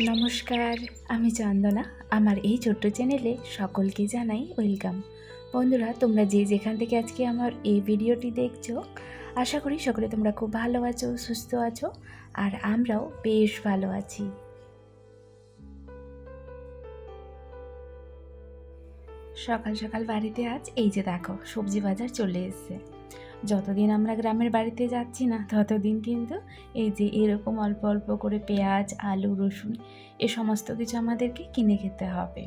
নমস্কার, আমি চন্দনা। আমার এই ছোট্ট চ্যানেলে সকলকে জানাই ওয়েলকাম। বন্ধুরা, তোমরা যে যেখান থেকে আজকে আমার এই ভিডিওটি দেখছো, আশা করি সকলে তোমরা খুব ভালো আছো, সুস্থ আছো, আর আমরাও বেশ ভালো আছি। সকাল সকাল বাড়িতে আজ এই যে দেখো সবজি বাজার চলে এসেছে। যতদিন আমরা গ্রামের বাড়িতে যাচ্ছি না ততদিন কিন্তু এই যে এরকম অল্প অল্প করে পেঁয়াজ, আলু, রসুন এ সমস্ত কিছু আমাদেরকে কিনে খেতে হবে।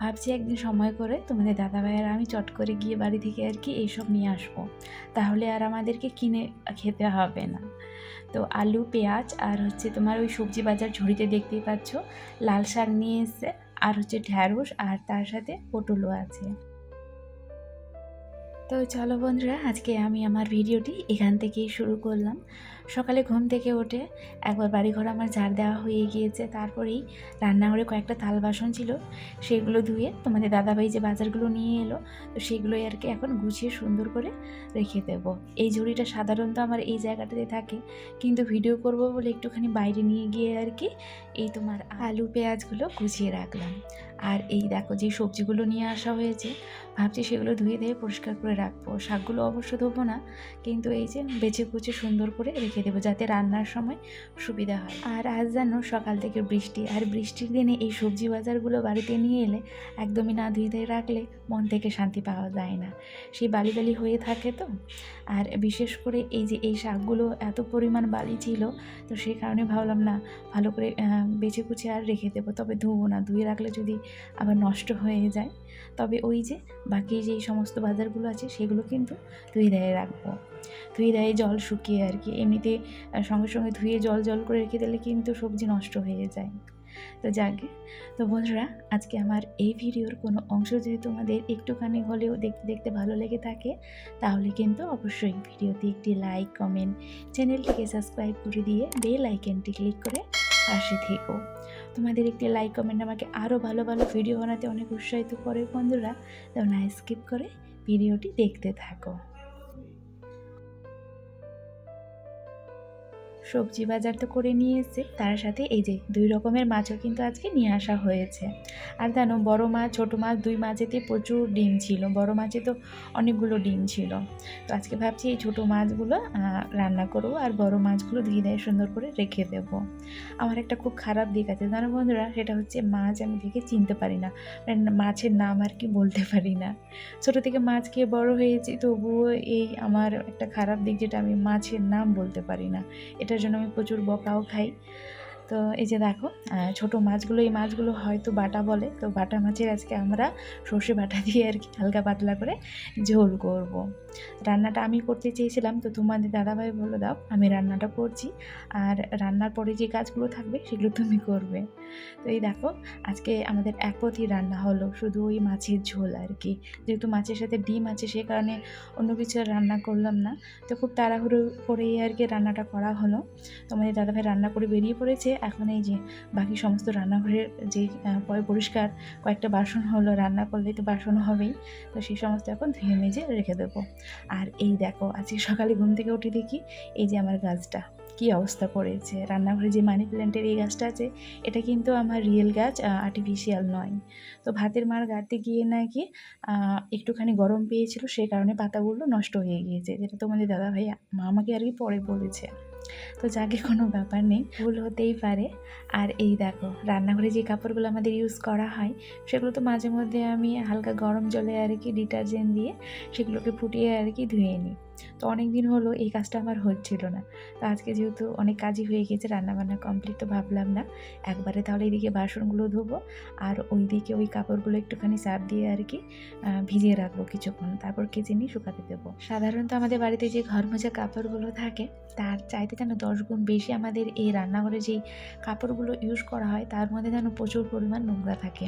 ভাবছি একদিন সময় করে তোমাদের দাদাভাই আর আমি চট করে গিয়ে বাড়ি থেকে আর কি এইসব নিয়ে আসবো, তাহলে আর আমাদেরকে কিনে খেতে হবে না। তো আলু, পেঁয়াজ আর হচ্ছে তোমার ওই সবজি বাজার ঝুড়িতে দেখতেই পাচ্ছ লাল শাক নিয়ে এসছে, আর হচ্ছে ঢ্যাঁড়স, আর তার সাথে পটলও আছে। তো চলো বন্ধুরা, আজকে আমি আমার ভিডিওটি এখান থেকেই শুরু করলাম। সকালে ঘুম থেকে উঠে একবার বাড়িঘর আমার ঝাড় দেওয়া হয়ে গিয়েছে, তারপরেই রান্নাঘরে কয়েকটা থাল বাসন ছিল, সেগুলো ধুয়ে তোমাদের দাদাভাই যে বাজারগুলো নিয়ে এলো, তো সেগুলোই আর কি এখন গুছিয়ে সুন্দর করে রেখে দেবো। এই ঝুড়িটা সাধারণত আমার এই জায়গাটাতে থাকে, কিন্তু ভিডিও করব বলে একটুখানি বাইরে নিয়ে গিয়ে আর কি এই তোমার আলু পেঁয়াজগুলো গুছিয়ে রাখলাম। আর এই দেখো যে সবজিগুলো নিয়ে আসা হয়েছে, ভাবছি সেগুলো ধুয়ে দিয়ে পরিষ্কার করে রাখবো। শাকগুলো অবশ্য ধোবো না, কিন্তু এই যে বেছে কুচে সুন্দর করে রেখে দেবো যাতে রান্নার সময় সুবিধা হয়। আর আজ জানো সকাল থেকে বৃষ্টি, আর বৃষ্টির দিনে এই সবজি বাজারগুলো বাড়িতে নিয়ে এলে একদমই না ধুয়ে দিয়ে রাখলে মন থেকে শান্তি পাওয়া যায় না, সেই বালি বালি হয়ে থাকে তো। আর বিশেষ করে এই যে এই শাকগুলো এত পরিমাণ বালি ছিল, তো সেই কারণে ভাবলাম না ভালো করে বেছে কুচে আর রেখে দেবো, তবে ধুবো না, ধুয়ে রাখলে যদি আবার নষ্ট হয়ে যায়। তবে ওই যে বাকি যেই সমস্ত বাজারগুলো আছে সেগুলো কিন্তু ধুয়ে দেয়ে রাখবো, ধুয়ে দেয়ে জল শুকিয়ে আর কি। এমনিতে সঙ্গে সঙ্গে ধুয়ে জল জল করে রেখে দিলে কিন্তু সবজি নষ্ট হয়ে যায়। তো যাকে, তো বন্ধুরা, আজকে আমার এই ভিডিওর কোনো অংশ যদি তোমাদের একটুখানি হলেও দেখতে দেখতে ভালো লেগে থাকে, তাহলে কিন্তু অবশ্যই ভিডিওতে একটি লাইক, কমেন্ট, চ্যানেলটিকে সাবস্ক্রাইব করে দিয়ে বেল আইকনটি ক্লিক করে পাশে থেকো। তোমাদের একটি লাইক, কমেন্ট আমাকে আরও ভালো ভালো ভিডিও বানাতে অনেক উৎসাহিত করে বন্ধুরা। তো না স্কিপ করে ভিডিওটি দেখতে থাকো। সবজি বাজার তো করে নিয়ে এসেছে, তার সাথে এই যে 2 রকমের মাছও কিন্তু আজকে নিয়ে আসা হয়েছে। আর জানো বড় মাছ, ছোট মাছ, 2 মাছেতে প্রচুর ডিম ছিল। বড় মাছে তো অনেকগুলো ডিম ছিল। তো আজকে ভাবছি এই ছোটো মাছগুলো রান্না করবো, আর বড় মাছগুলো ধুয়ে দিয়ে সুন্দর করে রেখে দেবো। আমার একটা খুব খারাপ দিক আছে জানো বন্ধুরা, সেটা হচ্ছে মাছ আমি দেখে চিনতে পারি না, মানে মাছের নাম আর কি বলতে পারি না। ছোটো থেকে মাছ খেয়ে বড় হয়েছি, তবুও এই আমার একটা খারাপ দিক, যেটা আমি মাছের নাম বলতে পারি না। এটার জন্য আমি প্রচুর বকাও খাই। তো এই যে দেখো ছোটো মাছগুলো, এই মাছগুলো হয়তো বাটা বলে, তো বাটা মাছের আজকে আমরা সর্ষে বাটা দিয়ে আর কি হালকা পাতলা করে ঝোল করব। রান্নাটা আমি করতে চেয়েছিলাম, তো তোমাদের দাদাভাই বলে দাও আমি রান্নাটা করছি, আর রান্নার পরে যে কাজগুলো থাকবে সেগুলো তুমি করবে। তো এই দেখো আজকে আমাদের এক পথই রান্না হলো, শুধু ওই মাছের ঝোল আর কি। যেহেতু মাছের সাথে ডিম আছে, সে কারণে অন্য কিছু আর রান্না করলাম না। তো খুব তাড়াহুড়ো করেই আর কি রান্নাটা করা হলো। তোমাদের দাদাভাই রান্না করে বেরিয়ে পড়েছে। এখন এই যে বাকি সমস্ত রান্নাঘরের যে পরিষ্কার কয়েকটা বাসন হলো, রান্না করলে তো বাসন হবেই, তো সেই সমস্ত এখন ধুয়ে মেজে রেখে দেবো। আর এই দেখো আজকে সকালে ঘুম থেকে উঠে দেখি এই যে আমার গাছটা কী অবস্থা করেছে। রান্নাঘরে যে মানি প্ল্যান্টের এই গাছটা আছে, এটা কিন্তু আমার রিয়েল গাছ, আর্টিফিশিয়াল নয়। তো ভাতের মার গাড়তে গিয়ে নাকি একটুখানি গরম পেয়েছিল, সেই কারণে পাতাগুলো নষ্ট হয়ে গিয়েছে, যেটা তোমাদের দাদাভাই আমাকে আর কি পরে বলেছে। তো যাকে কোনো ব্যাপার নেই, ভুল হতেই পারে। আর এই দেখো রান্নাঘরে যে কাপড়গুলো আমাদের ইউজ করা হয়, সেগুলো তো মাঝে মধ্যে আমি হালকা গরম জলে আর কি ডিটারজেন্ট দিয়ে সেগুলোকে ফুটিয়ে আর কি ধুয়ে নিই। তো অনেক দিন হলো এই কাজটা আমার হচ্ছিল না। তো আজকে যেহেতু অনেক কাজই হয়ে গেছে, রান্নাবান্না কমপ্লিট, তো ভাবলাম না একবারে তাহলে এইদিকে বাসনগুলো ধোবো, আর ওইদিকে ওই কাপড়গুলো একটুখানি সার্ফ দিয়ে আর কি ভিজিয়ে রাখবো কিছুক্ষণ, তারপর কেচে নিয়ে শুকাতে দেবো। সাধারণত আমাদের বাড়িতে যে ঘর মোছা কাপড়গুলো থাকে, তার চাইতে যেন 10 গুণ বেশি আমাদের এই রান্নাঘরে যেই কাপড়গুলো ইউজ করা হয় তার মধ্যে যেন প্রচুর পরিমাণ নোংরা থাকে।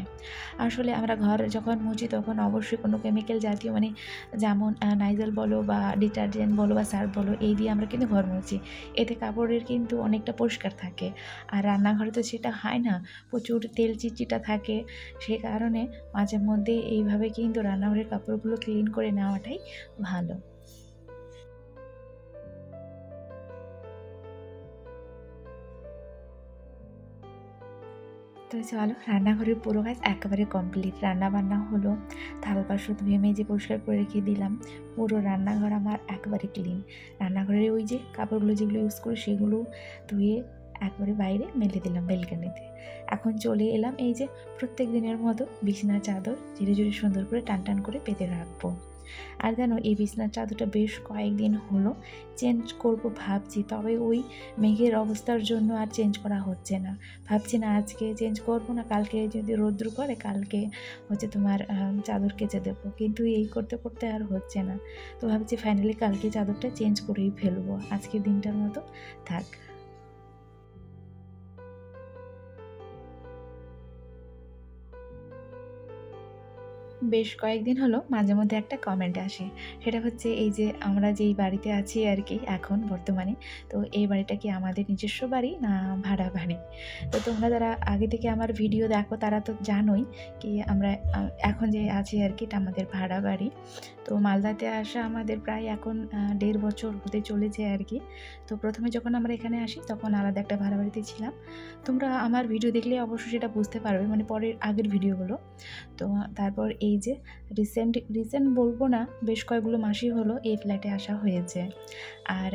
আসলে আমরা ঘর যখন মুছি তখন অবশ্যই কোনো কেমিক্যাল জাতীয়, মানে যেমন নাইজেল বলো বা ডিটারজেন্ট বলো বা সার্ফ বলো, এই দিয়ে আমরা কিন্তু ঘর মুছি, এতে কাপড়ের কিন্তু অনেকটা পরিষ্কার থাকে। আর রান্নাঘরে তো সেটা হয় না, প্রচুর তেল চিটচিটা থাকে। সে কারণে মাঝে মধ্যে এইভাবে কিন্তু রান্নাঘরের কাপড়গুলো ক্লিন করে নেওয়াটাই ভালো। তো চলো, রান্নাঘরের পুরো কাজ একেবারে কমপ্লিট। রান্না বান্না হলো, থাল বাসন ধুয়ে মেজে পরিষ্কার করে রেখে দিলাম। পুরো রান্নাঘর আমার একেবারে ক্লিন। রান্নাঘরের ওই যে কাপড়গুলো যেগুলো ইউজ করি সেগুলো ধুয়ে একবারে বাইরে মেলে দিলাম বেলকনিতে। এখন চলে এলাম এই যে প্রত্যেক দিনের মতো বিছানার চাদর ঝিরে ঝিরে সুন্দর করে টান টান করে পেতে রাখবো। আর জানো, এই বিছানার চাদরটা বেশ কয়েকদিন হলো চেঞ্জ করব ভাবছি, তবে ওই মেঘের অবস্থার জন্য আর চেঞ্জ করা হচ্ছে না। ভাবছি না আজকে চেঞ্জ করব না, কালকে যদি রৌদ্র করে কালকে হচ্ছে তোমার চাদর কেচে দেবো, কিন্তু এই করতে করতে আর হচ্ছে না। তো ভাবছি ফাইনালি কালকে চাদরটা চেঞ্জ করেই ফেলবো, আজকের দিনটার মতো থাক। বেশ কয়েকদিন হলো মাঝে মধ্যে একটা কমেন্ট আসে, সেটা হচ্ছে এই যে আমরা যেই বাড়িতে আছি আর কি এখন বর্তমানে, তো এই বাড়িটা কি আমাদের নিজস্ব বাড়ি না ভাড়া বাড়ি। তো তোমরা যারা আগে থেকে আমার ভিডিও দেখো তারা তো জানোই কি আমরা এখন যে আছি আর কি এটা আমাদের ভাড়া বাড়ি। তো মালদাতে আসা আমাদের প্রায় এখন 1.5 বছর হতে চলেছে আর কি। তো প্রথমে যখন আমরা এখানে আসি তখন আলাদা একটা ভাড়া বাড়িতে ছিলাম। তোমরা আমার ভিডিও দেখলে অবশ্যই সেটা বুঝতে পারবে, মানে পরের আগের ভিডিওগুলো। তো তারপর এই যে রিসেন্ট বলবো না, বেশ কয়েকগুলো মাসই হলো এই ফ্ল্যাটে আসা হয়েছে। আর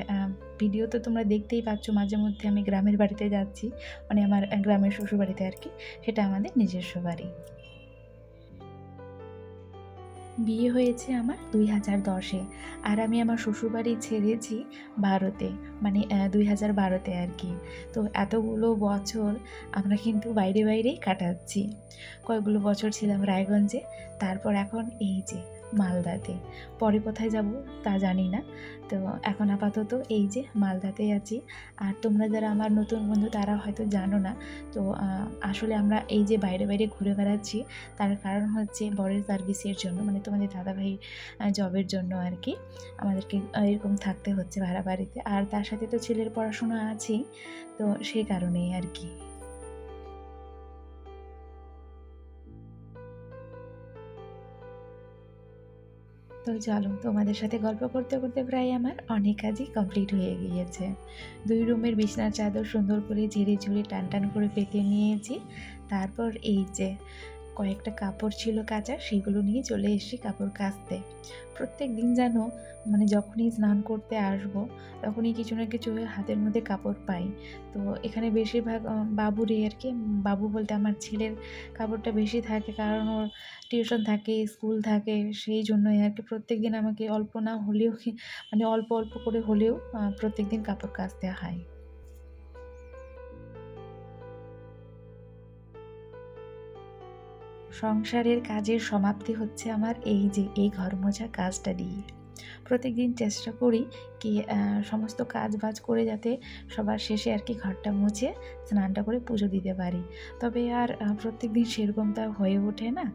ভিডিও তো তোমরা দেখতেই পাচ্ছ, মাঝে মধ্যে আমি গ্রামের বাড়িতে যাচ্ছি, মানে আমার গ্রামের শ্বশুর বাড়িতে আর কি, সেটা আমাদের নিজস্ব বাড়ি। বিয়ে হয়েছে আমার 2010-এ, আর আমি আমার শ্বশুরবাড়ি ছেড়েছি 12-তে, মানে 2012-তে আর কি। তো এতগুলো বছর আমরা কিন্তু বাইরে বাইরেই কাটাচ্ছি। কয়েকগুলো বছর ছিলাম রায়গঞ্জে, তারপর এখন এই যে মালদাতে। পরে কোথায় যাব তা জানি না। তো এখন আপাতত এই যে মালদাতেই আছি। আর তোমরা যারা আমার নতুন বন্ধু তারা হয়তো জানো না, তো আসলে আমরা এই যে বাইরে বাইরে ঘুরে বেড়াচ্ছি তার কারণ হচ্ছে বরের সার্ভিসের জন্য, মানে তোমাদের দাদাভাই জবের জন্য আর কি আমাদেরকে এরকম থাকতে হচ্ছে ভাড়া বাড়িতে। আর তার সাথে তো ছেলের পড়াশোনা আছেই, তো সেই কারণেই আর কি। তো চলো, তোমাদের সাথে গল্প করতে করতে প্রায় আমার অনেক কাজই কমপ্লিট হয়ে গিয়েছে। 2 রুমের বিছানার চাদর সুন্দর করে ঝেড়ে ঝুড়ে টান টান করে পেতে নিয়েছি। তারপর এই যে কয়েকটা কাপড় ছিল কাচা, সেগুলো নিয়ে চলে এসেছি কাপড় কাচতে। প্রত্যেক দিন যেন মানে যখনই স্নান করতে আসবো তখনই কিছু না কিছু হাতের মধ্যে কাপড় পাই। তো এখানে বেশিরভাগ বাবুরই আর কি, বাবু বলতে আমার ছেলের কাপড়টা বেশি থাকে, কারণ ওর টিউশন থাকে, স্কুল থাকে, সেই জন্যই আর কি প্রত্যেক দিন আমাকে অল্প না হলেও মানে অল্প অল্প করে হলেও প্রত্যেক দিন কাপড় কাচতে হয়। সংসারের কাজের সমাপ্তি হচ্ছে আমার এই যে এই ঘর মোছা কাজটা দিয়ে। প্রত্যেকদিন চেষ্টা করি কি সমস্ত কাজ বাজ করে যাতে সবার শেষে আর কি ঘরটা মুছে স্নানটা করে পুজো দিতে পারি। তবে আর প্রত্যেক দিন সেরকমটা হয়ে ওঠে না,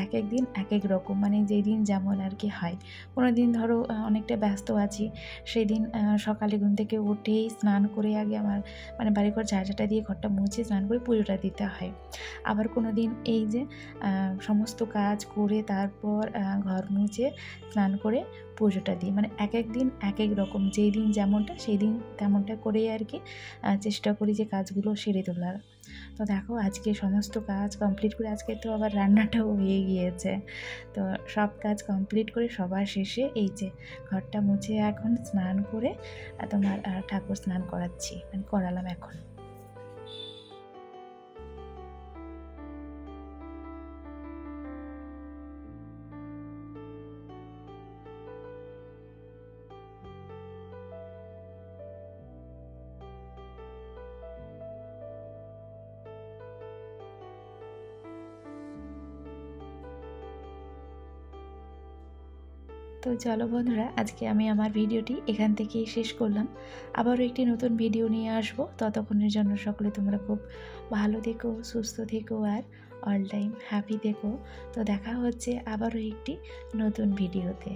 এক এক দিন এক এক রকম, মানে যেই দিন যেমন আর কি হয়। কোনো দিন ধরো অনেকটা ব্যস্ত আছি, সেই দিন সকালে ঘুম থেকে উঠেই স্নান করে আগে আমার মানে বাড়িঘর ঝাঁঝাটা দিয়ে ঘরটা মুছে স্নান করে পুজোটা দিতে হয়। আবার কোনো দিন এই যে সমস্ত কাজ করে তারপর ঘর মুছে স্নান করে পুজোটা দিই, মানে এক এক দিন এক এক রকম, যেই দিন যেমনটা সেই দিন তেমনটা করেই আর কি চেষ্টা করি যে কাজগুলো সেরে তোলার। তো দেখো আজকে সমস্ত কাজ কমপ্লিট করে, আজকে তো আবার রান্নাটাও হয়ে গিয়েছে। তো সব কাজ কমপ্লিট করে সবার শেষে এই যে ঘরটা মুছে এখন স্নান করে তোমার ঠাকুর স্নান করাচ্ছি, মানে করালাম এখন। তো চলো বন্ধুরা, আজকে আমি আমার ভিডিওটি এখান থেকেই শেষ করলাম। আবারও একটি নতুন ভিডিও নিয়ে আসবো, ততক্ষণের জন্য সকলে তোমরা খুব ভালো থেকো, সুস্থ থেকো, আর অল টাইম হ্যাপি থেকো। তো দেখা হচ্ছে আবারও একটি নতুন ভিডিওতে।